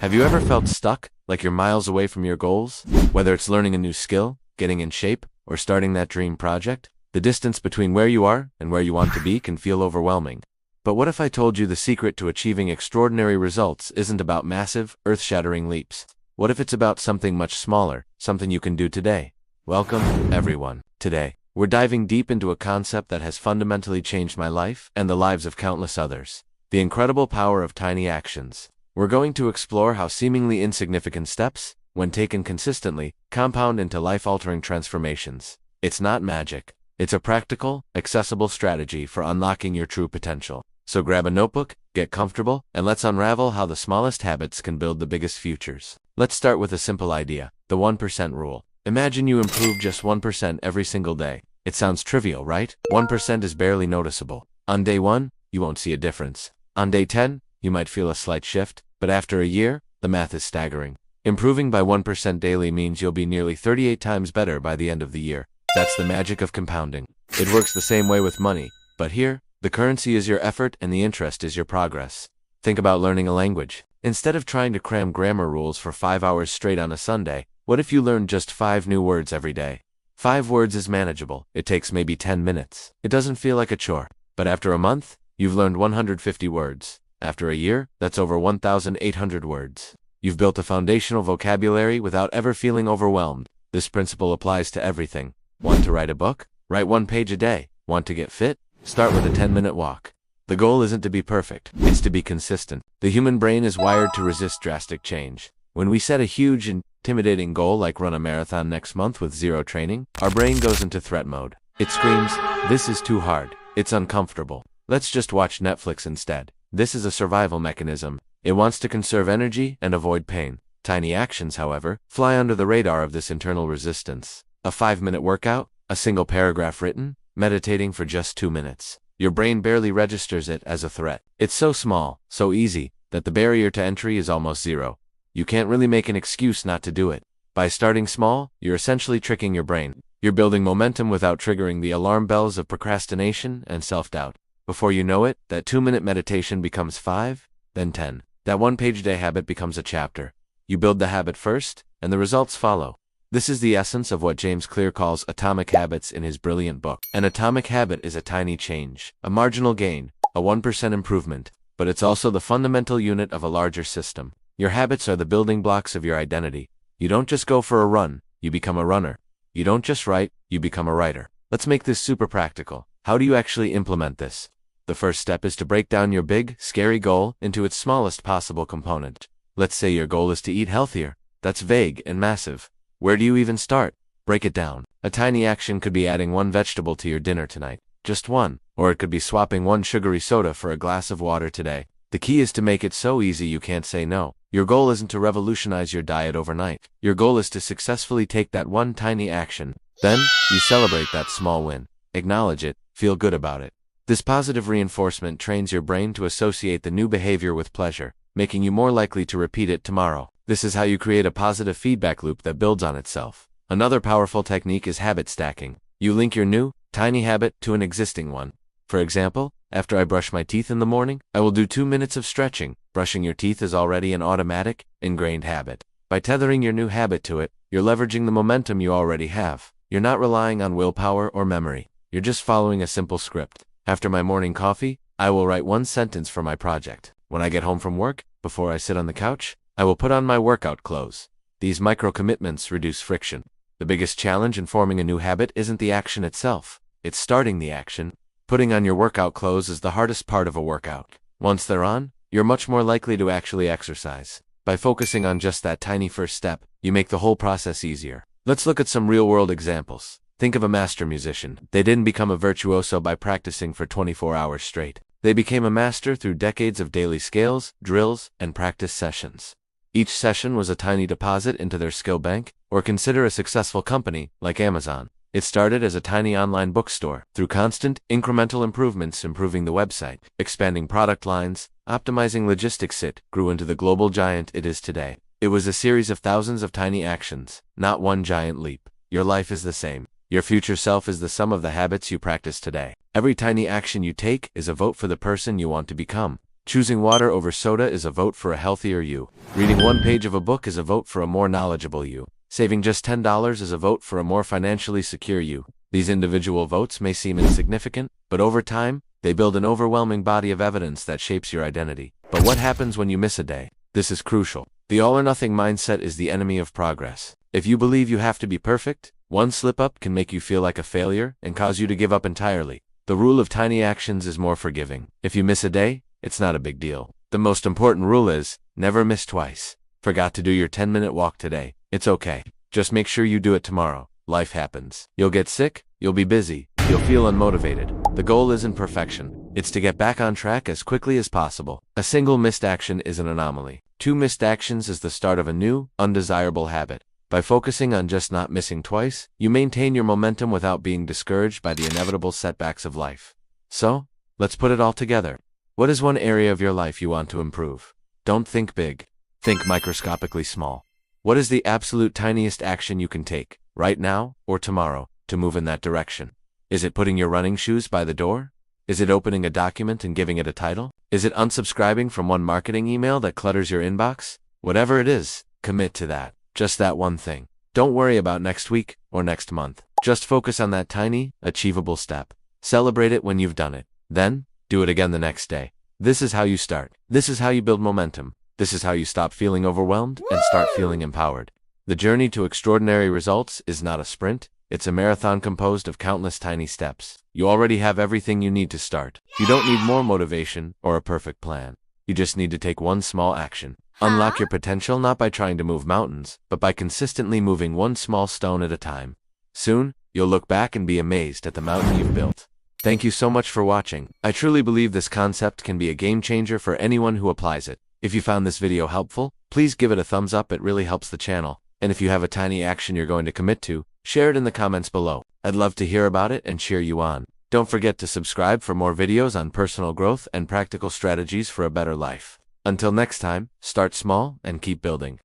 Have you ever felt stuck, like you're miles away from your goals? Whether it's learning a new skill, getting in shape, or starting that dream project, the distance between where you are and where you want to be can feel overwhelming. But what if I told you the secret to achieving extraordinary results isn't about massive, earth-shattering leaps? What if it's about something much smaller, something you can do today? Welcome, everyone. Today, we're diving deep into a concept that has fundamentally changed my life and the lives of countless others. The incredible power of tiny actions. We're going to explore how seemingly insignificant steps, when taken consistently, compound into life-altering transformations. It's not magic. It's a practical, accessible strategy for unlocking your true potential. So grab a notebook, get comfortable, and let's unravel how the smallest habits can build the biggest futures. Let's start with a simple idea, the 1% rule. Imagine you improve just 1% every single day. It sounds trivial, right? 1% is barely noticeable. On day 1, you won't see a difference. On day 10, you might feel a slight shift, but after a year, the math is staggering. Improving by 1% daily means you'll be nearly 38 times better by the end of the year. That's the magic of compounding. It works the same way with money, but here, the currency is your effort and the interest is your progress. Think about learning a language. Instead of trying to cram grammar rules for 5 hours straight on a Sunday, what if you learned just 5 new words every day? 5 words is manageable. It takes maybe 10 minutes. It doesn't feel like a chore. But after a month, you've learned 150 words. After a year, that's over 1,800 words. You've built a foundational vocabulary without ever feeling overwhelmed. This principle applies to everything. Want to write a book? Write 1 page a day. Want to get fit? Start with a 10-minute walk. The goal isn't to be perfect, it's to be consistent. The human brain is wired to resist drastic change. When we set a huge, intimidating goal like run a marathon next month with 0 training, our brain goes into threat mode. It screams, "This is too hard. It's uncomfortable. Let's just watch Netflix instead." This is a survival mechanism. It wants to conserve energy and avoid pain. Tiny actions, however, fly under the radar of this internal resistance. A 5-minute workout, a single paragraph written, meditating for just 2 minutes. Your brain barely registers it as a threat. It's so small, so easy, that the barrier to entry is almost 0. You can't really make an excuse not to do it. By starting small, you're essentially tricking your brain. You're building momentum without triggering the alarm bells of procrastination and self-doubt. Before you know it, that 2-minute meditation becomes 5, then 10. That 1-page-a-day habit becomes a chapter. You build the habit first, and the results follow. This is the essence of what James Clear calls atomic habits in his brilliant book. An atomic habit is a tiny change, a marginal gain, a 1% improvement, but it's also the fundamental unit of a larger system. Your habits are the building blocks of your identity. You don't just go for a run, you become a runner. You don't just write, you become a writer. Let's make this super practical. How do you actually implement this? The first step is to break down your big, scary goal into its smallest possible component. Let's say your goal is to eat healthier. That's vague and massive. Where do you even start? Break it down. A tiny action could be adding 1 vegetable to your dinner tonight. Just 1. Or it could be swapping 1 sugary soda for a glass of water today. The key is to make it so easy you can't say no. Your goal isn't to revolutionize your diet overnight. Your goal is to successfully take that 1 tiny action. Then, you celebrate that small win. Acknowledge it. Feel good about it. This positive reinforcement trains your brain to associate the new behavior with pleasure, making you more likely to repeat it tomorrow. This is how you create a positive feedback loop that builds on itself. Another powerful technique is habit stacking. You link your new, tiny habit to an existing one. For example, after I brush my teeth in the morning, I will do 2 minutes of stretching. Brushing your teeth is already an automatic, ingrained habit. By tethering your new habit to it, you're leveraging the momentum you already have. You're not relying on willpower or memory. You're just following a simple script. After my morning coffee, I will write 1 sentence for my project. When I get home from work, before I sit on the couch, I will put on my workout clothes. These micro-commitments reduce friction. The biggest challenge in forming a new habit isn't the action itself. It's starting the action. Putting on your workout clothes is the hardest part of a workout. Once they're on, you're much more likely to actually exercise. By focusing on just that tiny first step, you make the whole process easier. Let's look at some real-world examples. Think of a master musician. They didn't become a virtuoso by practicing for 24 hours straight. They became a master through decades of daily scales, drills, and practice sessions. Each session was a tiny deposit into their skill bank, or consider a successful company like Amazon. It started as a tiny online bookstore. Through constant, incremental improvements, improving the website, expanding product lines, optimizing logistics, it grew into the global giant it is today. It was a series of thousands of tiny actions, not one giant leap. Your life is the same. Your future self is the sum of the habits you practice today. Every tiny action you take is a vote for the person you want to become. Choosing water over soda is a vote for a healthier you. Reading one page of a book is a vote for a more knowledgeable you. Saving just $10 is a vote for a more financially secure you. These individual votes may seem insignificant, but over time, they build an overwhelming body of evidence that shapes your identity. But what happens when you miss a day? This is crucial. The all-or-nothing mindset is the enemy of progress. If you believe you have to be perfect, one slip-up can make you feel like a failure and cause you to give up entirely. The rule of tiny actions is more forgiving. If you miss a day, it's not a big deal. The most important rule is, never miss twice. Forgot to do your 10-minute walk today. It's okay. Just make sure you do it tomorrow. Life happens. You'll get sick, you'll be busy, you'll feel unmotivated. The goal isn't perfection. It's to get back on track as quickly as possible. A single missed action is an anomaly. 2 missed actions is the start of a new, undesirable habit. By focusing on just not missing twice, you maintain your momentum without being discouraged by the inevitable setbacks of life. So, let's put it all together. What is one area of your life you want to improve? Don't think big. Think microscopically small. What is the absolute tiniest action you can take, right now or tomorrow, to move in that direction? Is it putting your running shoes by the door? Is it opening a document and giving it a title? Is it unsubscribing from one marketing email that clutters your inbox? Whatever it is, commit to that. Just that one thing. Don't worry about next week or next month. Just focus on that tiny, achievable step. Celebrate it when you've done it. Then, do it again the next day. This is how you start. This is how you build momentum. This is how you stop feeling overwhelmed and start feeling empowered. The journey to extraordinary results is not a sprint. It's a marathon composed of countless tiny steps. You already have everything you need to start. You don't need more motivation or a perfect plan. You just need to take one small action. Unlock your potential not by trying to move mountains, but by consistently moving one small stone at a time. Soon, you'll look back and be amazed at the mountain you've built. Thank you so much for watching. I truly believe this concept can be a game changer for anyone who applies it. If you found this video helpful, please give it a thumbs up. It really helps the channel. And if you have a tiny action you're going to commit to, share it in the comments below. I'd love to hear about it and cheer you on. Don't forget to subscribe for more videos on personal growth and practical strategies for a better life. Until next time, start small and keep building.